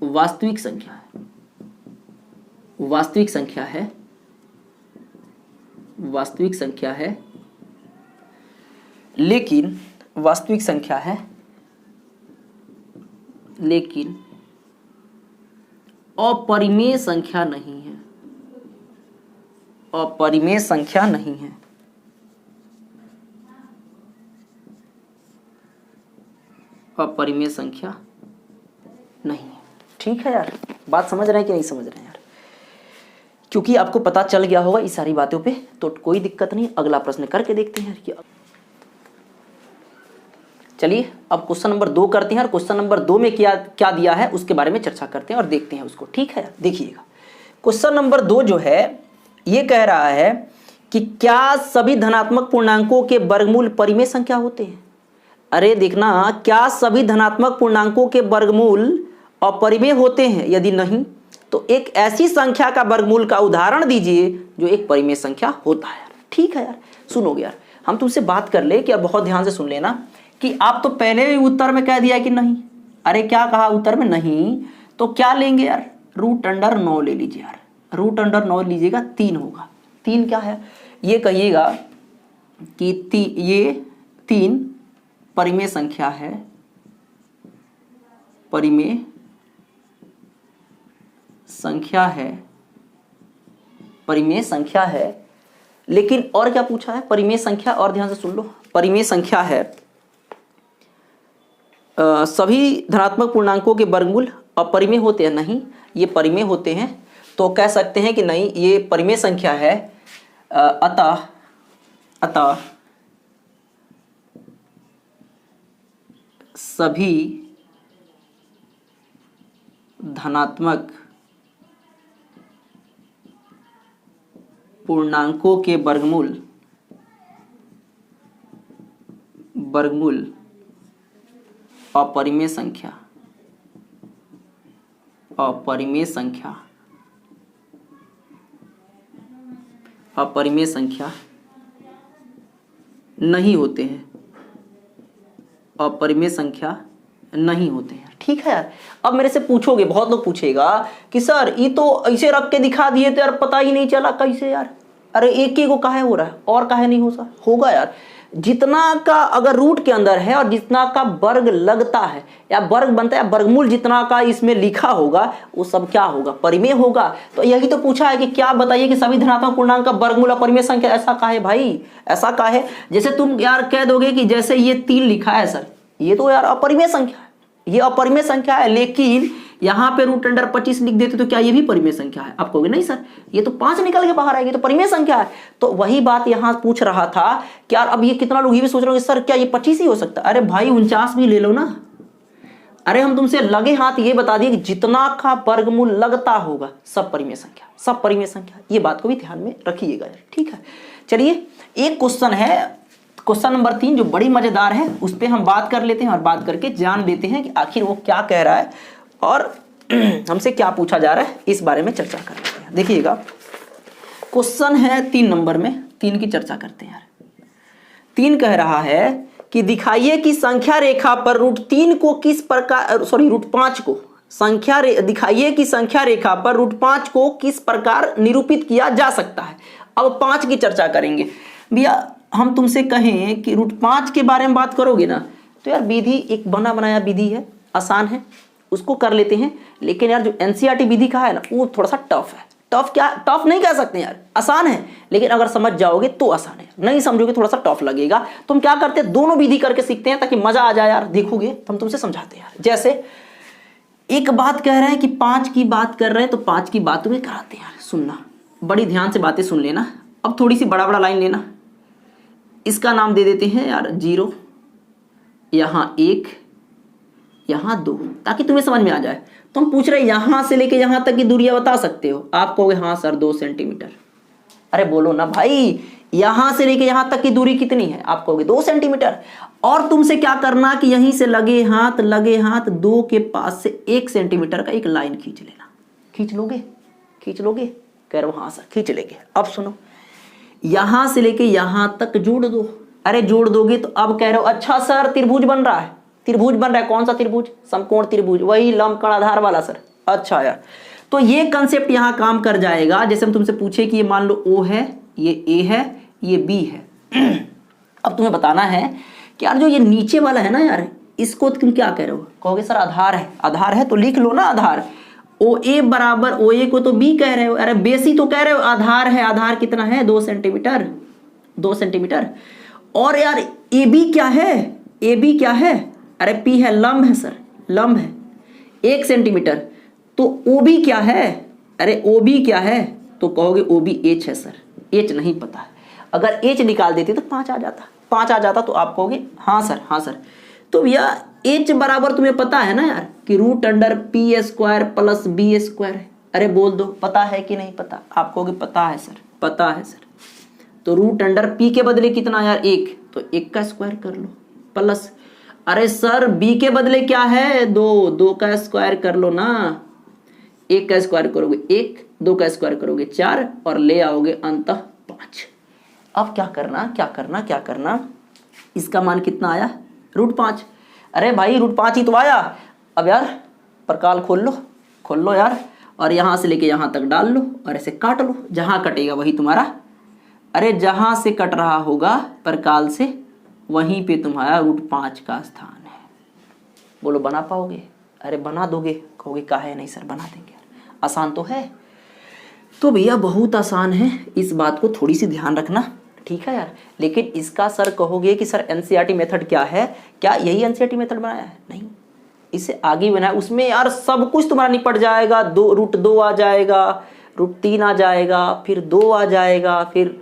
वास्तविक संख्या है, लेकिन अपरिमेय संख्या नहीं है। अपरिमेय संख्या नहीं है। ठीक है यार, बात समझ रहे हैं कि नहीं समझ रहे हैं यार? क्योंकि आपको पता चल गया होगा इस सारी बातों पे, तो कोई दिक्कत नहीं। अगला प्रश्न करके देखते हैं कि चलिए अब क्वेश्चन नंबर 2 करते हैं। और क्वेश्चन नंबर 2 में क्या दिया है उसके बारे में चर्चा करते हैं और देखते हैं उसको, ठीक है यार। देखिएगा क्वेश्चन नंबर 2 जो है ये कह रहा है कि क्या सभी धनात्मक पूर्णांकों के वर्गमूल परिमेय संख्या होते हैं? अरे देखना, क्या सभी धनात्मक पूर्णांकों के वर्गमूल अपरिमेय होते हैं? यदि नहीं तो एक ऐसी संख्या का वर्गमूल का उदाहरण दीजिए जो एक परिमेय संख्या होता है। ठीक है यार, सुनोगे यार, हम तुमसे बात कर ले कि यार बहुत ध्यान से सुन लेना कि आप तो पहले भी उत्तर में कह दिया कि नहीं। अरे क्या कहा उत्तर में? नहीं। तो क्या लेंगे यार? √9 ले लीजिए यार। √9 लीजिएगा, 3 होगा। 3 क्या है? ये कहिएगा कि ये 3 परिमेय संख्या है। परिमेय संख्या है। लेकिन और क्या पूछा है? परिमेय संख्या, और ध्यान से सुन लो, परिमेय संख्या है सभी धनात्मक पूर्णांकों के वर्गमूल अपरिमेय होते हैं। नहीं, ये परिमेय होते हैं। तो कह सकते हैं कि नहीं, ये परिमेय संख्या है। अतः सभी धनात्मक पूर्णांकों के वर्गमूल अपरिमेय संख्या नहीं होते हैं। अपरिमेय संख्या नहीं होते हैं। ठीक है यार। अब मेरे से पूछोगे, बहुत लोग पूछेगा कि सर ये तो ऐसे रख के दिखा दिए थे यार, पता ही नहीं चला कैसे यार। अरे एक ही को काहे हो रहा है और काहे नहीं होगा यार। जितना का अगर रूट के अंदर है और जितना का वर्ग लगता है या वर्ग बनता है, वर्गमूल जितना का इसमें लिखा होगा वो सब क्या होगा? परिमेय होगा। तो यही तो पूछा है कि क्या बताइए कि सभी धनात्मक पूर्णांक का वर्गमूल अपरिमेय संख्या। ऐसा काहे भाई? ऐसा काहे? जैसे तुम यार कह दोगे कि जैसे ये 3 लिखा है सर, ये तो यार अपरिमेय संख्या है, ये अपरिमेय संख्या है। लेकिन यहाँ पे रूट अंडर 25 लिख देते तो क्या ये भी परिमेय संख्या है? आप कहोगे नहीं सर ये तो 5 निकल के बाहर आएगी, तो परिमेय संख्या है। तो वही बात यहाँ पूछ रहा था कि यार अब ये कितना लोग ये भी सोच रहे हो सर क्या ये 25 ही हो सकता है? अरे भाई 49 भी ले लो ना। अरे हम तुमसे लगे हाथ ये बता दिए कि जितना का वर्गमूल लगता होगा सब परिमेय संख्या, सब परिमेय संख्या। ये बात को भी ध्यान में रखिएगा, ठीक है। चलिए एक क्वेश्चन है, क्वेश्चन नंबर 3 जो बड़ी मजेदार है, उस पर हम बात कर लेते हैं और बात करके जान लेते हैं कि आखिर वो क्या कह रहा है और हमसे क्या पूछा जा रहा है, इस बारे में चर्चा कर लेते हैं। देखिएगा क्वेश्चन है 3 नंबर में, 3 की चर्चा करते हैं यार। 3 कह रहा है कि दिखाइए कि संख्या रेखा पर √3 को किस प्रकार, सॉरी √5 को दिखाइए कि संख्या रेखा पर √5 को किस प्रकार निरूपित किया जा सकता है। अब 5 की चर्चा करेंगे। भैया हम तुमसे कहें कि √5 के बारे में बात करोगे ना, तो यार विधि एक बना बनाया विधि है, आसान है, उसको कर लेते हैं। लेकिन यार जो एनसीईआरटी विधि का है ना वो थोड़ा सा टफ है। टफ क्या, टफ नहीं कह सकते यार, आसान है, लेकिन अगर समझ जाओगे तो आसान है, नहीं समझोगे थोड़ा सा टफ लगेगा। तो हम क्या करते हैं, दोनों विधि करके सीखते हैं ताकि मजा आ जाए यार। देखोगे तो हम तुमसे समझाते हैं यार। जैसे एक बात कह रहे हैं कि 5 की बात कर रहे हैं, तो 5 की बात तुम्हें कराते हैं यार। सुनना, बड़ी ध्यान से बातें सुन लेना। अब थोड़ी सी बड़ा बड़ा लाइन लेना, इसका नाम दे देते हैं यार 0, यहाँ 1, यहाँ 2, ताकि तुम्हें समझ में आ जाए। तो हम पूछ रहे हैं यहां से लेके यहां तक की दूरियां बता सकते हो? आप कहोगे हाँ सर 2 सेंटीमीटर। अरे बोलो ना भाई, यहां से लेके यहां तक की दूरी कितनी है? आप कहोगे 2 सेंटीमीटर। और तुमसे क्या करना कि यहीं से लगे हाथ 2 के पास से 1 सेंटीमीटर का एक लाइन खींच लेना। खींच लोगे? खींच लोगे? कह रहे हो हाँ सर खींच लेंगे। अब सुनो, यहां से लेके यहां तक जोड़ दो। अरे जोड़ दोगे तो अब कह रहे हो अच्छा सर त्रिभुज बन रहा है। त्रिभुज बन रहा है, कौन सा त्रिभुज? समकोण त्रिभुज, वही लंबकोण आधार वाला सर। अच्छा यार, तो ये कंसेप्ट यहां काम कर जाएगा। जैसे हम तुमसे पूछे कि ये मान लो O है, ये A है, ये B है। अब तुम्हें बताना है कि यार जो ये नीचे वाला है ना यार, इसको तुम क्या कह रहे हो? कहोगे सर आधार है। आधार है तो लिख लो ना आधार। OA बराबर OA को तो B कह रहे हो। अरे बेसी तो कह रहे हो, आधार है। आधार कितना है? 2 सेंटीमीटर। 2 सेंटीमीटर। और यार AB क्या है? AB क्या है? अरे P है, लंब है सर, लंब है 1 सेंटीमीटर। तो OB क्या है? अरे OB क्या है? तो कहोगे OB H है सर। H नहीं पता है। अगर H निकाल देते तो 5 आ जाता, 5 आ जाता तो आप कहोगे हाँ सर, हाँ सर। तो भैया H बराबर तुम्हें पता है ना यार कि √P² + B² है। अरे बोल दो पता है कि नहीं पता? आप कहोगे पता है सर, पता है सर। तो √P के बदले कितना यार 1, तो 1 का स्क्वायर कर लो प्लस, अरे सर B के बदले क्या है? 2, 2 का स्क्वायर कर लो ना। 1 का स्क्वायर करोगे 1, 2 का स्क्वायर करोगे 4 और ले आओगे अंततः 5। अब क्या करना, क्या करना, क्या करना? इसका मान कितना आया? √5। अरे भाई √5 ही तो आया। अब यार प्रकाल खोल लो यार, और यहां से लेके यहां तक डाल लो और ऐसे काट लो। जहां कटेगा वही तुम्हारा, अरे जहां से कट रहा होगा प्रकाल से वहीं पे तुम्हारा √5 का स्थान है। बोलो बना पाओगे? अरे बना दोगे? कहोगे काहे नहीं सर बना देंगे यार, आसान तो है। तो भैया बहुत आसान है, इस बात को थोड़ी सी ध्यान रखना, ठीक है यार। लेकिन इसका सर कहोगे कि सर एनसीईआरटी मेथड क्या है? क्या यही एनसीईआरटी मेथड बनाया है? नहीं, इससे आगे बनाया। उसमें यार सब कुछ तुम्हारा निपट जाएगा। √2 आ जाएगा, √3 आ जाएगा, फिर 2 आ जाएगा, फिर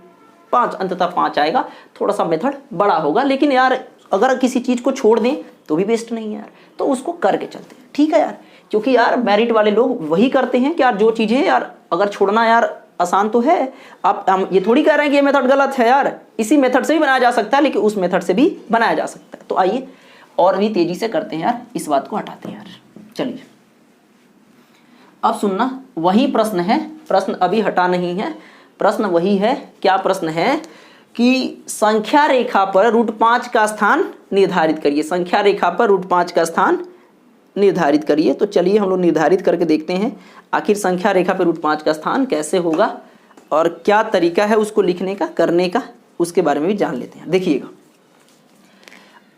5, अंततः 5 आएगा। थोड़ा सा मेथड बड़ा होगा, लेकिन यार अगर किसी चीज को छोड़ दें तो भी वेस्ट नहीं है यार, तो उसको करके चलते हैं, ठीक है यार। क्योंकि यार मेरिट वाले लोग वही करते हैं कि यार जो चीजें यार अगर छोड़ना यार आसान तो है। आप हम ये थोड़ी कह रहे हैं कि ये मेथड गलत है यार, इसी मेथड से भी बनाया जा सकता है, लेकिन उस मेथड से भी बनाया जा सकता है। तो आइए और भी तेजी से करते हैं यार, इस बात को हटाते हैं यार। चलिए अब सुनना, वही प्रश्न है, प्रश्न अभी हटा नहीं है, प्रश्न वही है। क्या प्रश्न है कि संख्या रेखा पर √5 का स्थान निर्धारित करिए। संख्या रेखा पर √5 का स्थान निर्धारित करिए। तो चलिए हम लोग निर्धारित करके देखते हैं आखिर संख्या रेखा पर √5 का स्थान कैसे होगा और क्या तरीका है उसको लिखने का, करने का, उसके बारे में भी जान लेते हैं। देखिएगा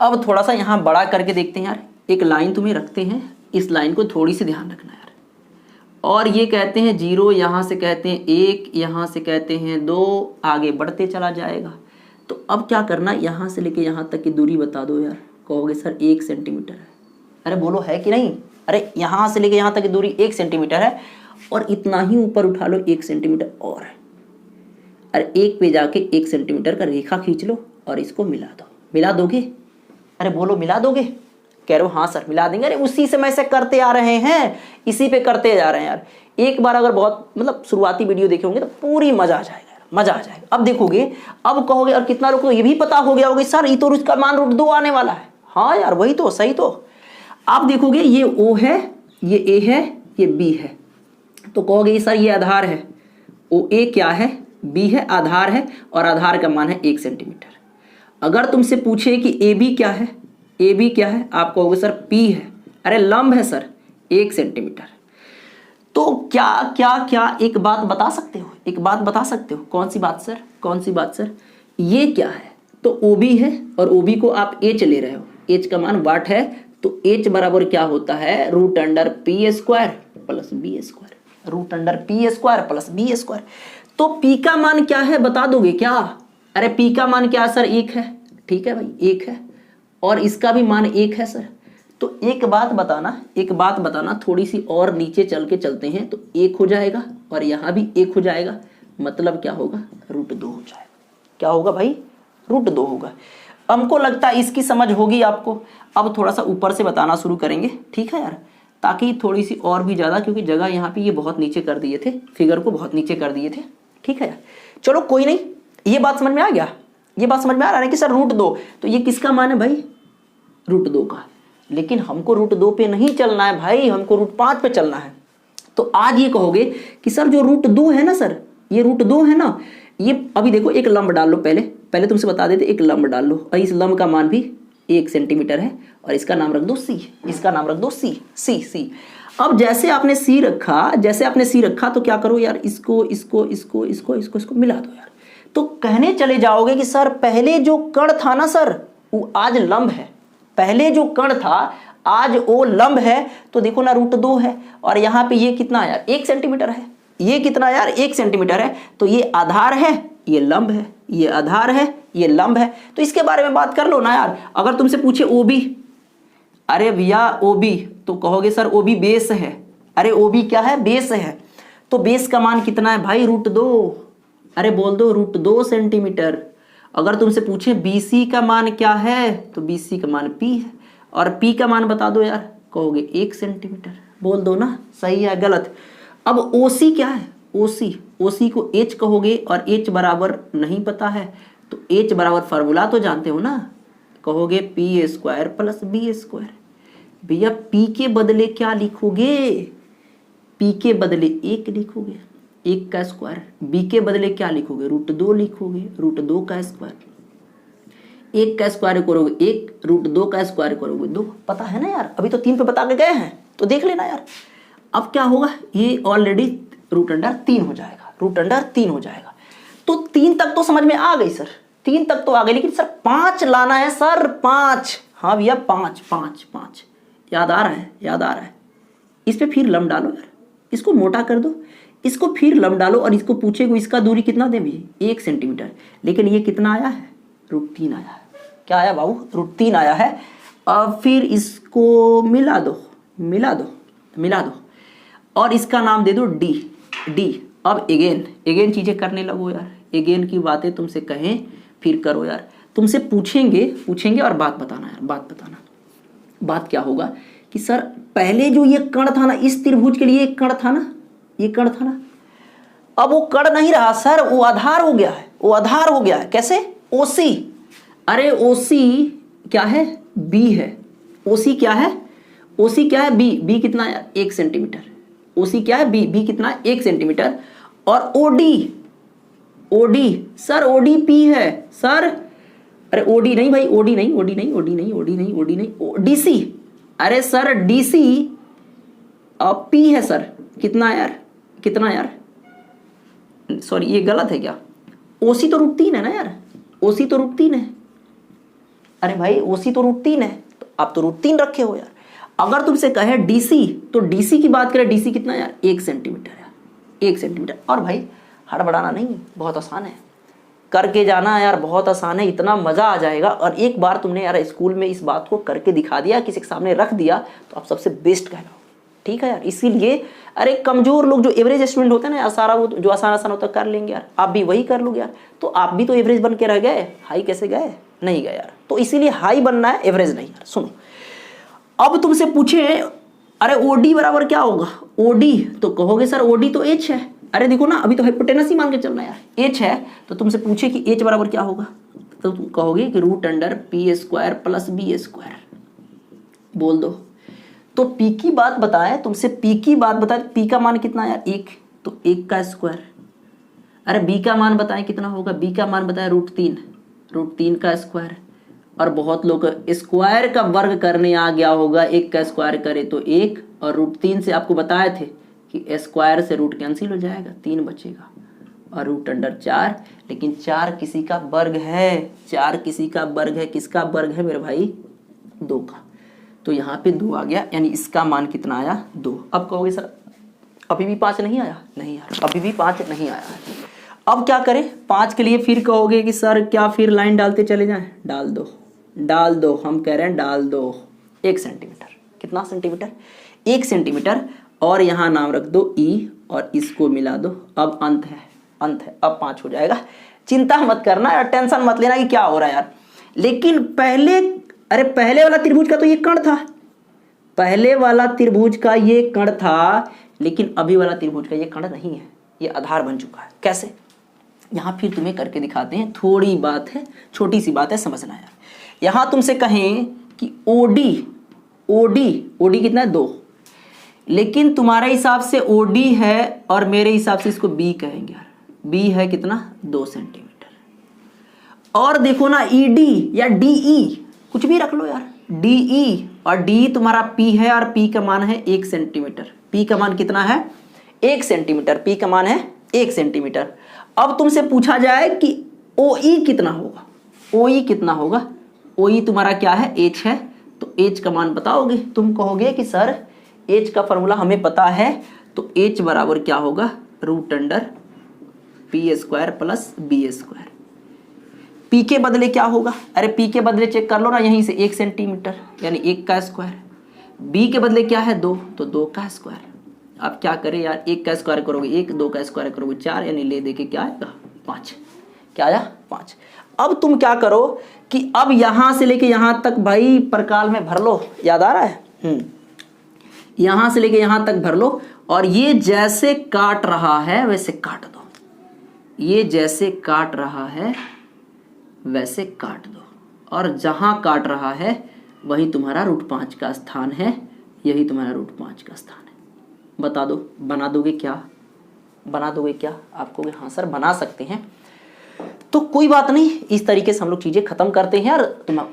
अब थोड़ा सा यहाँ बड़ा करके देखते हैं यार। एक लाइन तुम्हें रखते हैं, इस लाइन को थोड़ी सी ध्यान रखना यार। और ये कहते हैं 0, यहाँ से कहते हैं 1, यहाँ से कहते हैं 2, आगे बढ़ते चला जाएगा। तो अब क्या करना, यहाँ से लेके यहाँ तक की दूरी बता दो यार। कहोगे सर 1 सेंटीमीटर है। अरे बोलो है कि नहीं? अरे यहाँ से लेके यहाँ तक की दूरी 1 सेंटीमीटर है और इतना ही ऊपर उठा लो 1 सेंटीमीटर और है। अरे एक पे जाके 1 सेंटीमीटर का रेखा खींच लो और इसको मिला दो। मिला दोगे? अरे बोलो मिला दोगे? कह रहे हो हाँ सर मिला देंगे। अरे उसी से मैं से करते आ रहे हैं, इसी पे करते जा रहे हैं यार। एक बार अगर बहुत मतलब शुरुआती वीडियो देखे होंगे तो पूरी मजा आ जाएगा, मजा आ जाएगा। अब देखोगे, अब कहोगे और कितना रुको, ये भी पता हो गया होगा सर ये तो उसका मान √2 आने वाला है। हाँ यार वही तो, सही तो। आप देखोगे ये O है, ये A है, ये B है, तो कहोगे सर ये आधार है। OA क्या है? B है, आधार है, और आधार का मान है 1 सेंटीमीटर। अगर तुमसे पूछे कि AB क्या है, AB क्या है, आप कहोगे सर P है। अरे लंब है सर 1 सेंटीमीटर। तो क्या क्या क्या एक बात बता सकते हो? एक बात बता सकते हो? कौन सी बात सर? कौन सी बात सर? ये क्या है? तो OB है और OB को आप H ले रहे हो। H का मान वाट है, तो H बराबर क्या होता है? √P² plus B²। √P² plus B²। तो P का मान क्या है बता दोगे क्या? अरे P का मान क्या है सर? 1 है। ठीक है भाई 1 है, और इसका भी मान 1 है सर। तो एक बात बताना, थोड़ी सी और नीचे चल के चलते हैं तो 1 हो जाएगा और यहाँ भी 1 हो जाएगा, मतलब क्या होगा? √2 हो जाएगा। क्या होगा भाई? √2 होगा। हमको लगता है इसकी समझ होगी आपको। अब थोड़ा सा ऊपर से बताना शुरू करेंगे, ठीक है यार, ताकि थोड़ी सी और भी ज़्यादा, क्योंकि जगह यहाँ पे ये बहुत नीचे कर दिए थे, फिगर को बहुत नीचे कर दिए थे, ठीक है यार। चलो कोई नहीं, ये बात समझ में आ गया? ये बात समझ में आ रहा है कि सर √2, तो ये किसका मान है भाई? √2 का। लेकिन हमको √2 पे नहीं चलना है भाई, हमको √5 पे चलना है। तो आज ये कहोगे कि सर जो √2 है ना सर, ये √2 है ना, ये अभी देखो एक लंब डाल लो। पहले तुमसे बता देते, एक लंब डाल लो और इस लंब का मान भी 1 सेंटीमीटर है और इसका नाम रख दो C, इसका नाम रख दो C। अब जैसे आपने C रखा, तो क्या करो यार, इसको मिला दो यार। तो कहने चले जाओगे कि सर पहले जो कण था ना सर, वो आज लंब है। पहले जो कण था आज वो लंब है, तो देखो ना √2 है, और यहाँ पे ये कितना यार? 1 सेंटीमीटर है। ये कितना यार? 1 सेंटीमीटर है। तो ये आधार है, ये लंब है, ये आधार है, ये लंब है। तो इसके बारे में बात कर लो ना यार। अगर तुमसे पूछे OB, अरे भैया OB, तो कहोगे सर OB बेस है। अरे OB क्या है? बेस है। तो बेस का मान कितना है भाई? √2। अरे बोल दो √2 सेंटीमीटर। अगर तुमसे पूछे BC का मान क्या है, तो BC का मान P है, और P का मान बता दो यार, कहोगे 1 सेंटीमीटर। बोल दो ना सही है गलत। अब OC क्या है? OC को H कहोगे, और H बराबर नहीं पता है, तो H बराबर फार्मूला तो जानते हो ना, कहोगे P² प्लस B²। भैया P के बदले क्या लिखोगे? P के बदले 1 लिखोगे, 1 का स्क्वायर। B के बदले क्या लिखोगे? √2 लिखोगे, √2 का स्क्वायर। 1 का स्क्वायर करोगे 1, √2 का स्क्वायर करोगे 2। पता है ना यार, अभी तो 3 पे बता के गए हैं, तो देख लेना यार। अब क्या होगा? ये ऑलरेडी √3 हो जाएगा, √3 हो जाएगा। तो 3 तक तो समझ में आ गई सर, 3 तक तो आ गई, लेकिन सर 5 लाना है सर, 5। हाँ भैया 5 याद आ रहा है। इस पे फिर लंब डालो यार, इसको मोटा कर दो, इसको फिर लंब डालो, और इसको पूछेगा इसका दूरी कितना दे भैया? 1 सेंटीमीटर। लेकिन ये कितना आया है? √3 आया है। क्या आया बाबू? √3 आया है। अब फिर इसको मिला दो, और इसका नाम दे दो D। अब एगेन चीजें करने लगो यार, एगेन की बातें तुमसे कहें फिर करो यार। तुमसे पूछेंगे और बात बताना यार, बात बताना। बात क्या होगा कि सर पहले जो ये कण था ना, इस त्रिभुज के लिए एक कण था ना, ये कण था ना, अब वो कण नहीं रहा सर, वो आधार हो गया है। कैसे? OC। अरे OC क्या है? B है। OC क्या है? B कितना है? 1 सेंटीमीटर। OC क्या है? B कितना है? 1 सेंटीमीटर। और OD सर, OD P है सर। अरे OD नहीं भाई, OD नहीं, DC। अरे सर DC अब P है सर। कितना यार? सॉरी ये गलत है क्या? OC तो √3 है ना यार, OC तो √3 है। अरे भाई OC तो √3 है, तो आप तो √3 रखे हो यार। अगर तुमसे कहे DC, तो DC की बात करें, DC कितना यार? 1 सेंटीमीटर यार, 1 सेंटीमीटर। और भाई हड़बड़ाना नहीं, बहुत आसान है। करके जाना यार, बहुत आसान है, इतना मज़ा आ जाएगा। और एक बार तुमने यार स्कूल में इस बात को करके दिखा दिया, किसी के सामने रख दिया, तो आप सबसे बेस्ट कहलाओ। ठीक है यार, इसीलिए अरे कमज़ोर लोग जो एवरेज स्टूडेंट होते हैं ना यार, सारा वो जो आसान आसान होता है कर लेंगे यार, आप भी वही कर लोगे यार। तो आप भी तो एवरेज बन के रह गए, हाई कैसे गए? नहीं गए यार। तो इसीलिए हाई बनना है, एवरेज नहीं यार। सुनो, अब तुमसे पूछे अरे ओडी बराबर क्या होगा, ओडी, तो कहोगे सर ओडी तो एच है। अरे देखो ना, अभी तो हाइपोटेनस ही मान के चलना यार, एच है। तो तुमसे पूछे कि एच बराबर क्या होगा, तो तुम कहोगे कि root under P square plus B square. बोल दो। तो पी की बात बताए तुमसे, पी की बात बताए, पी का मान कितना यार, एक, तो एक का स्क्वायर। अरे बी का मान बताए कितना होगा, बी का मान बताए रूट तीन का स्क्वायर। और बहुत लोग स्क्वायर का वर्ग करने आ गया होगा, एक का स्क्वायर करे तो एक, और रूट तीन से आपको बताए थे कि स्क्वायर से रूट कैंसिल हो जाएगा, 3 बचेगा, और रूट अंडर 4। लेकिन 4 किसी का वर्ग है, 4 किसी का वर्ग है, किसका वर्ग है मेरे भाई, 2 का। तो यहाँ पे 2 आ गया, यानी इसका मान कितना आया, 2। अब कहोगे सर अभी भी 5 नहीं आया, नहीं यार अभी भी 5 नहीं आया है। अब क्या करें 5 के लिए, फिर कहोगे कि सर क्या फिर लाइन डालते चले जाएं, डाल दो, हम कह रहे हैं डाल दो 1 सेंटीमीटर। कितना सेंटीमीटर, 1 सेंटीमीटर। और यहाँ नाम रख दो ई, और इसको मिला दो। अब अंत है, अब 5 हो जाएगा। चिंता मत करना यार, टेंशन मत लेना कि क्या हो रहा है यार। लेकिन पहले वाला त्रिभुज का तो ये कण था, पहले वाला त्रिभुज का ये कण था, लेकिन अभी वाला त्रिभुज का ये कण नहीं है, ये आधार बन चुका है। कैसे, यहाँ फिर तुम्हें करके दिखाते हैं, थोड़ी बात है, छोटी सी बात है, समझना यार। यहाँ तुमसे कहें कि ओडी कितना है, 2, लेकिन तुम्हारे हिसाब से ओडी है और मेरे हिसाब से इसको बी कहेंगे यार। बी है कितना, 2 सेंटीमीटर। और देखो ना ईडी या डीई, कुछ भी रख लो यार, डीई और डी तुम्हारा पी है, और पी का मान है 1 सेंटीमीटर। पी का मान कितना है, 1 सेंटीमीटर, पी का मान है 1 सेंटीमीटर। अब तुमसे पूछा जाए कि ओई कितना होगा, ओई कितना होगा, ओई तुम्हारा क्या है, एच है। तो एच का मान बताओगे, तुम कहोगे कि सर एच का फॉर्मूला हमें पता है, तो एच बराबर क्या होगा, root under P square plus B square. P के बदले क्या होगा, अरे पी के बदले चेक कर लो ना यहीं से, 1 सेंटीमीटर यानी 1 का स्क्वायर। बी के बदले क्या है, 2, तो 2 का स्क्वायर। अब क्या करें यार, 1 का स्क्वायर करोगे 1, 2 का स्क्वायर करोगे 4, यानी ले दे के क्या आएगा, 5। क्या आया, 5। अब तुम क्या करो कि अब यहां से लेके यहां तक भाई परकाल में भर लो, याद आ रहा है, यहां से लेके यहां तक भर लो, और ये जैसे काट रहा है वैसे काट दो, ये जैसे काट रहा है वैसे काट दो, और जहां काट रहा है वही तुम्हारा रूट 5 का स्थान है, यही तुम्हारा रूट 5 का स्थान है। बता दो, बना दोगे क्या, बना दोगे क्या? आपको हाँ सर बना सकते हैं। तो कोई बात नहीं, इस तरीके से हम लोग चीज़ें खत्म करते हैं यार।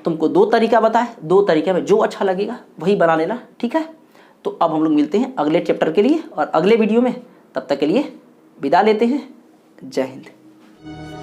तुमको 2 तरीका बताए, 2 तरीके में जो अच्छा लगेगा वही बना लेना, ठीक है। तो अब हम लोग मिलते हैं अगले चैप्टर के लिए और अगले वीडियो में, तब तक के लिए विदा लेते हैं। जय हिंद।